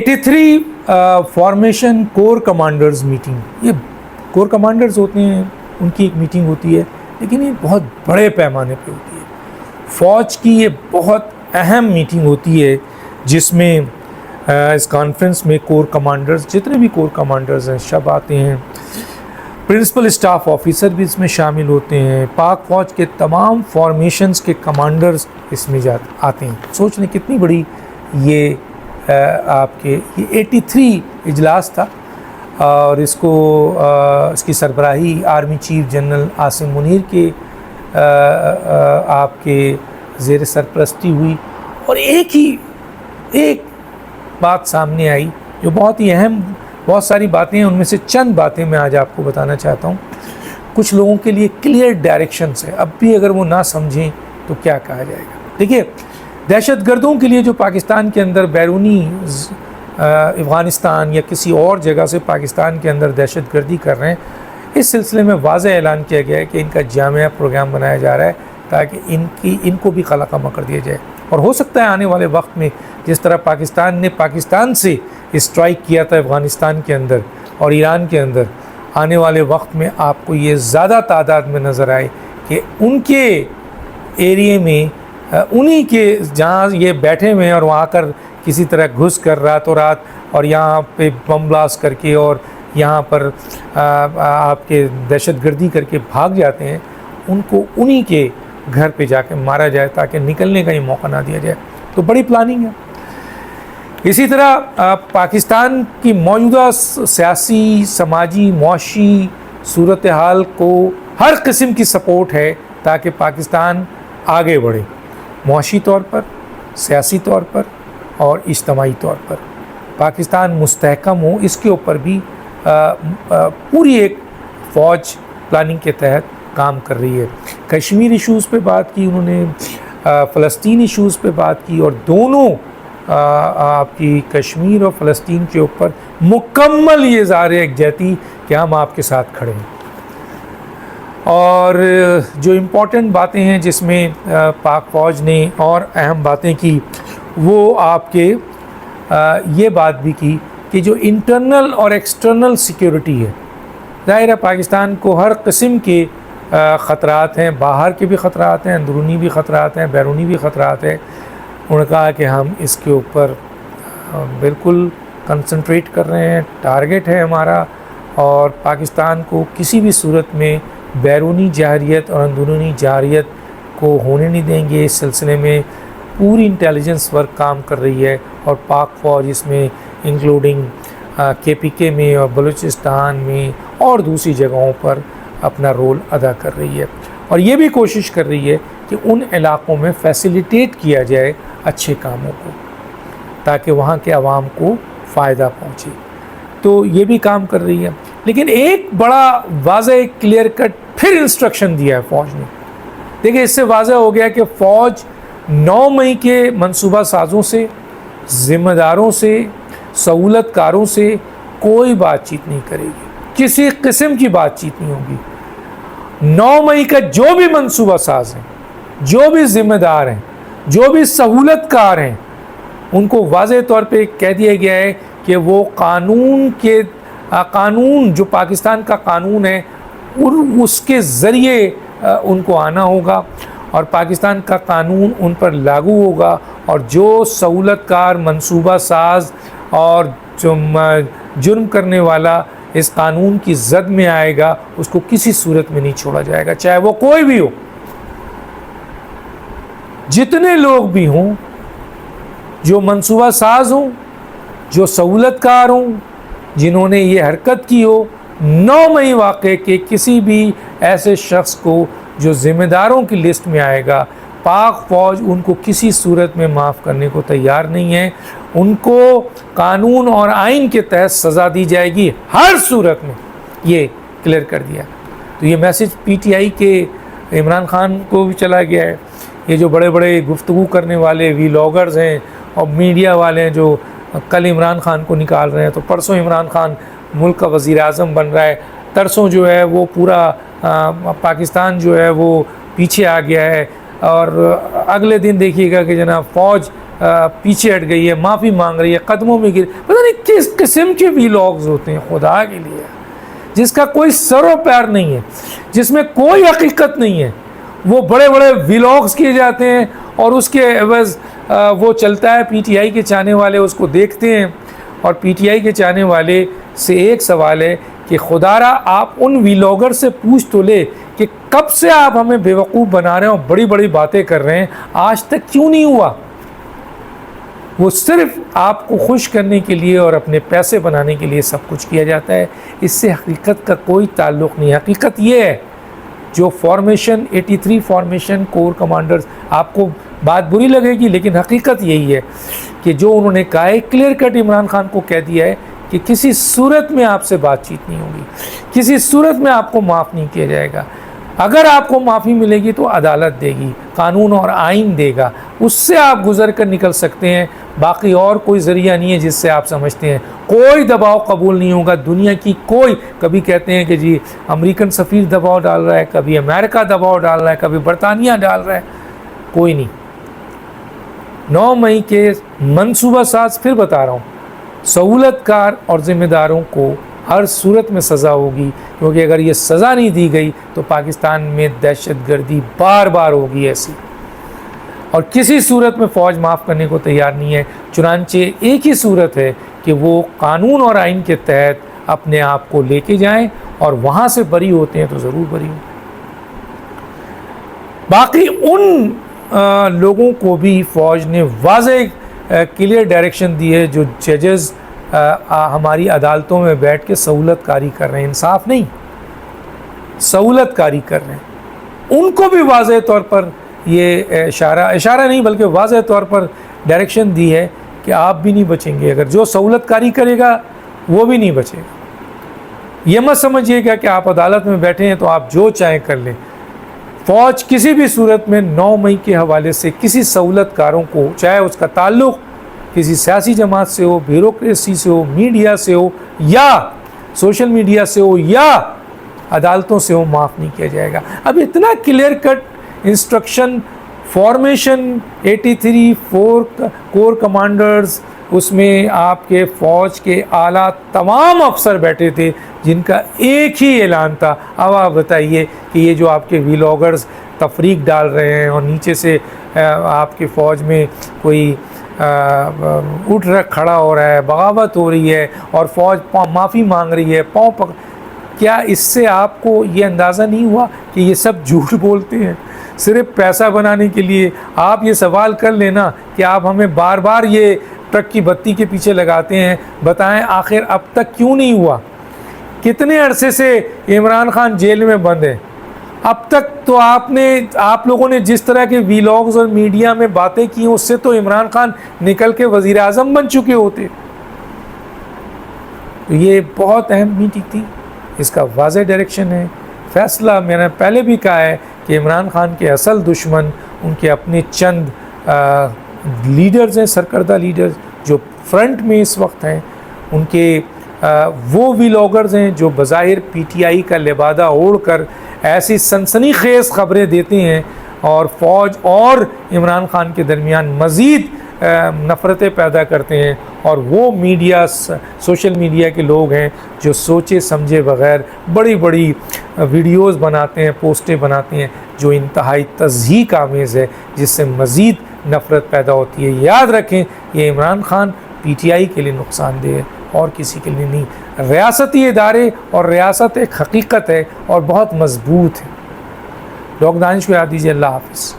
83 formation corps commanders meeting. یہ corps commanders ہوتے ہیں، ان کی ایک میٹنگ ہوتی ہے، لیکن یہ بہت بڑے پیمانے پہ ہوتی ہے. فوج کی یہ بہت اہم میٹنگ ہوتی ہے جس میں اس کانفرنس میں کور کمانڈرز، جتنے بھی کور کمانڈرز ہیں سب آتے ہیں. پرنسپل اسٹاف آفیسر بھی اس میں شامل ہوتے ہیں. پاک فوج کے تمام فارمیشنز کے کمانڈرز اس میں آتے ہیں. سوچ لیں کتنی بڑی یہ آپ کے یہ 83 اجلاس تھا، اور اس کی سربراہی army chief general Asim Munir کے آپ کے زیر سرپرستی ہوئی. اور ایک بات سامنے آئی جو بہت ہی اہم، بہت ساری باتیں ہیں، ان میں سے چند باتیں میں آج آپ کو بتانا چاہتا ہوں. کچھ لوگوں کے لیے کلیئر ڈائریکشنز ہے، اب بھی اگر وہ نہ سمجھیں تو کیا کہا جائے گا. دیکھیے، دہشت گردوں کے لیے جو پاکستان کے اندر بیرونی افغانستان یا کسی اور جگہ سے پاکستان کے اندر دہشت گردی کر رہے ہیں، اس سلسلے میں واضح اعلان کیا گیا ہے کہ ان کا جامع پروگرام بنایا جا رہا ہے تاکہ ان کو بھی خلا خمہ کر دیا جائے. اور ہو سکتا ہے آنے والے وقت میں جس طرح پاکستان نے پاکستان سے اسٹرائک کیا تھا افغانستان کے اندر اور ایران کے اندر، آنے والے وقت میں آپ کو یہ زیادہ تعداد میں نظر آئے کہ ان کے ایریے میں انہی کے جہاں یہ بیٹھے ہوئے ہیں اور وہاں کر کسی طرح گھس کر راتوں رات اور یہاں پہ بم بلاسٹ کر کے اور یہاں پر آپ کے دہشت گردی کر کے بھاگ جاتے ہیں، ان کو انہی کے گھر پہ جا کے مارا جائے تاکہ نکلنے کا ہی موقع نہ دیا جائے. تو بڑی پلاننگ ہے. اسی طرح پاکستان کی موجودہ سیاسی، سماجی، معاشی صورتحال کو ہر قسم کی سپورٹ ہے تاکہ پاکستان آگے بڑھے، معاشی طور پر، سیاسی طور پر اور اجتماعی طور پر. پاکستان مستحکم ہو، اس کے اوپر بھی پوری ایک فوج پلاننگ کے تحت کام کر رہی ہے. کشمیر ایشوز پہ بات کی انہوں نے، فلسطین ایشوز پہ بات کی، اور دونوں آپ کی کشمیر اور فلسطین کے اوپر مکمل یہ اظہار یکجہتی کہ ہم آپ کے ساتھ کھڑے ہیں. اور جو امپورٹنٹ باتیں ہیں جس میں پاک فوج نے اور اہم باتیں کی، وہ آپ کے یہ بات بھی کی کہ جو انٹرنل اور ایکسٹرنل سیکیورٹی ہے، ظاہر ہے پاکستان کو ہر قسم کے خطرات ہیں، باہر کے بھی خطرات ہیں، اندرونی بھی خطرات ہیں، بیرونی بھی خطرات ہیں. انہوں نے کہا کہ ہم اس کے اوپر بالکل کنسنٹریٹ کر رہے ہیں، ٹارگٹ ہے ہمارا، اور پاکستان کو کسی بھی صورت میں بیرونی جارحیت اور اندرونی جارحیت کو ہونے نہیں دیں گے. اس سلسلے میں پوری انٹیلیجنس ورک کام کر رہی ہے، اور پاک فوج اس میں انکلوڈنگ KPK میں اور بلوچستان میں اور دوسری جگہوں پر اپنا رول ادا کر رہی ہے. اور یہ بھی کوشش کر رہی ہے کہ ان علاقوں میں فیسیلیٹیٹ کیا جائے اچھے کاموں کو تاکہ وہاں کے عوام کو فائدہ پہنچے. تو یہ بھی کام کر رہی ہے. لیکن ایک بڑا واضح کلیئر کٹ پھر انسٹرکشن دیا ہے فوج نے. دیکھیں، اس سے واضح ہو گیا کہ فوج 9 مئی کے منصوبہ سازوں سے، ذمہ داروں سے، سہولت کاروں سے کوئی بات چیت نہیں کرے گی، کسی قسم کی بات چیت نہیں ہوگی. 9 مئی کا جو بھی منصوبہ ساز ہیں، جو بھی ذمہ دار ہیں، جو بھی سہولت کار ہیں، ان کو واضح طور پہ کہہ دیا گیا ہے کہ وہ قانون جو پاکستان کا قانون ہے اس کے ذریعے ان کو آنا ہوگا، اور پاکستان کا قانون ان پر لاگو ہوگا. اور جو سہولت کار، منصوبہ ساز اور جو جرم کرنے والا اس قانون کی زد میں آئے گا، اس کو کسی صورت میں نہیں چھوڑا جائے گا، چاہے وہ کوئی بھی ہو، جتنے لوگ بھی ہوں، جو منصوبہ ساز ہوں، جو سہولت کار ہوں، جنہوں نے یہ حرکت کی ہو. 9 مئی واقعے کے کسی بھی ایسے شخص کو جو ذمہ داروں کی لسٹ میں آئے گا، پاک فوج ان کو کسی صورت میں معاف کرنے کو تیار نہیں ہے. ان کو قانون اور آئین کے تحت سزا دی جائے گی ہر صورت میں، یہ کلیئر کر دیا. تو یہ میسج PTI کے عمران خان کو بھی چلا گیا ہے. یہ جو بڑے بڑے گفتگو کرنے والے ویلاگرز ہیں اور میڈیا والے ہیں جو کل عمران خان کو نکال رہے ہیں، تو پرسوں عمران خان ملک کا وزیر اعظم بن رہا ہے، ترسوں جو ہے وہ پورا پاکستان جو ہے وہ پیچھے آ گیا ہے، اور اگلے دن دیکھیے گا کہ جناب فوج پیچھے ہٹ گئی ہے، معافی مانگ رہی ہے، قدموں میں گر، پتہ نہیں کس قسم کے ویلاگز ہوتے ہیں خدا کے لیے، جس کا کوئی سر و پیر نہیں ہے، جس میں کوئی حقیقت نہیں ہے. وہ بڑے بڑے ویلاگز کیے جاتے ہیں اور اس کے عوض وہ چلتا ہے. پی ٹی آئی کے چاہنے والے اس کو دیکھتے ہیں اور پی ٹی آئی کے چاہنے والے سے ایک سوال ہے کہ خدا را آپ ان ویلاگر سے پوچھ تو لے کہ کب سے آپ ہمیں بیوقوف بنا رہے ہیں اور بڑی بڑی باتیں کر رہے ہیں، آج تک کیوں نہیں ہوا؟ وہ صرف آپ کو خوش کرنے کے لیے اور اپنے پیسے بنانے کے لیے سب کچھ کیا جاتا ہے. اس سے حقیقت کا کوئی تعلق نہیں. حقیقت یہ ہے جو فارمیشن 83 فارمیشن کور کمانڈرز، آپ کو بات بری لگے گی لیکن حقیقت یہی ہے کہ جو انہوں نے کہا ہے کلیئر کٹ عمران خان کو کہہ دیا ہے کہ کسی صورت میں آپ سے بات چیت نہیں ہوگی، کسی صورت میں آپ کو معاف نہیں کیا جائے گا. اگر آپ کو معافی ملے گی تو عدالت دے گی، قانون اور آئین دے گا، اس سے آپ گزر کر نکل سکتے ہیں. باقی اور کوئی ذریعہ نہیں ہے جس سے آپ سمجھتے ہیں. کوئی دباؤ قبول نہیں ہوگا دنیا کی کوئی. کبھی کہتے ہیں کہ جی امریکن سفیر دباؤ ڈال رہا ہے، کبھی امریکہ دباؤ ڈال رہا ہے، کبھی برطانیہ ڈال رہا ہے. کوئی نہیں. 9 مئی کے منصوبہ ساز، پھر بتا رہا ہوں، سہولت کار اور ذمہ داروں کو ہر صورت میں سزا ہوگی، کیونکہ اگر یہ سزا نہیں دی گئی تو پاکستان میں دہشت گردی بار بار ہوگی ایسی، اور کسی صورت میں فوج معاف کرنے کو تیار نہیں ہے. چنانچہ ایک ہی صورت ہے کہ وہ قانون اور آئین کے تحت اپنے آپ کو لے کے جائیں، اور وہاں سے بری ہوتے ہیں تو ضرور بری ہوں. باقی ان لوگوں کو بھی فوج نے واضح کلیئر ڈائریکشن دی ہے جو ججز ہماری عدالتوں میں بیٹھ کے سہولت کاری کر رہے ہیں، انصاف نہیں، سہولت کاری کر رہے ہیں، ان کو بھی واضح طور پر یہ اشارہ نہیں بلکہ واضح طور پر ڈائریکشن دی ہے کہ آپ بھی نہیں بچیں گے. اگر جو سہولت کاری کرے گا وہ بھی نہیں بچے گا. یہ مت سمجھیے گا کہ آپ عدالت میں بیٹھے ہیں تو آپ جو چاہیں کر لیں. فوج کسی بھی صورت میں 9 مئی کے حوالے سے کسی سہولت کاروں کو، چاہے اس کا تعلق کسی سیاسی جماعت سے ہو، بیوروکریسی سے ہو، میڈیا سے ہو، یا سوشل میڈیا سے ہو، یا عدالتوں سے ہو، معاف نہیں کیا جائے گا. اب اتنا clear cut instruction formation 83 corps commanders, اس میں آپ کے فوج کے اعلیٰ تمام افسر بیٹھے تھے جن کا ایک ہی اعلان تھا. اب آپ بتائیے کہ یہ جو آپ کے ویلاگرز تفریق ڈال رہے ہیں اور نیچے سے آپ کے فوج میں کوئی اٹھ کھڑا ہو رہا ہے، بغاوت ہو رہی ہے اور فوج معافی مانگ رہی ہے، کیا اس سے آپ کو یہ اندازہ نہیں ہوا کہ یہ سب جھوٹ بولتے ہیں صرف پیسہ بنانے کے لیے؟ آپ یہ سوال کر لینا کہ آپ ہمیں بار بار یہ ٹرک کی بتی کے پیچھے لگاتے ہیں، بتائیں آخر اب تک کیوں نہیں ہوا؟ کتنے عرصے سے عمران خان جیل میں بند ہے؟ اب تک تو آپ لوگوں نے جس طرح کے ویلاگز اور میڈیا میں باتیں کی اس سے تو عمران خان نکل کے وزیر اعظم بن چکے ہوتے. تو یہ بہت اہم میٹنگ تھی، اس کا واضح ڈائریکشن ہے. فیصلہ میں نے پہلے بھی کہا ہے کہ عمران خان کے اصل دشمن ان کے اپنے چند لیڈرز ہیں، سرکردہ لیڈرز جو فرنٹ میں اس وقت ہیں. ان کے وہ ویلاگرز ہیں جو بظاہر پی ٹی آئی کا لبادہ اوڑھ کر ایسی سنسنی خیز خبریں دیتے ہیں اور فوج اور عمران خان کے درمیان مزید نفرتیں پیدا کرتے ہیں. اور وہ میڈیا، سوشل میڈیا کے لوگ ہیں جو سوچے سمجھے بغیر بڑی بڑی ویڈیوز بناتے ہیں، پوسٹیں بناتے ہیں جو انتہائی تضحیک آمیز ہے، جس سے مزید نفرت پیدا ہوتی ہے. یاد رکھیں یہ Imran Khan P T I کے لیے نقصان دہ ہے اور کسی کے لیے نہیں. ریاستی ادارے اور ریاست ایک حقیقت ہے اور بہت مضبوط ہے. ڈاکٹر دانش کو یاد دیجیے. اللہ حافظ.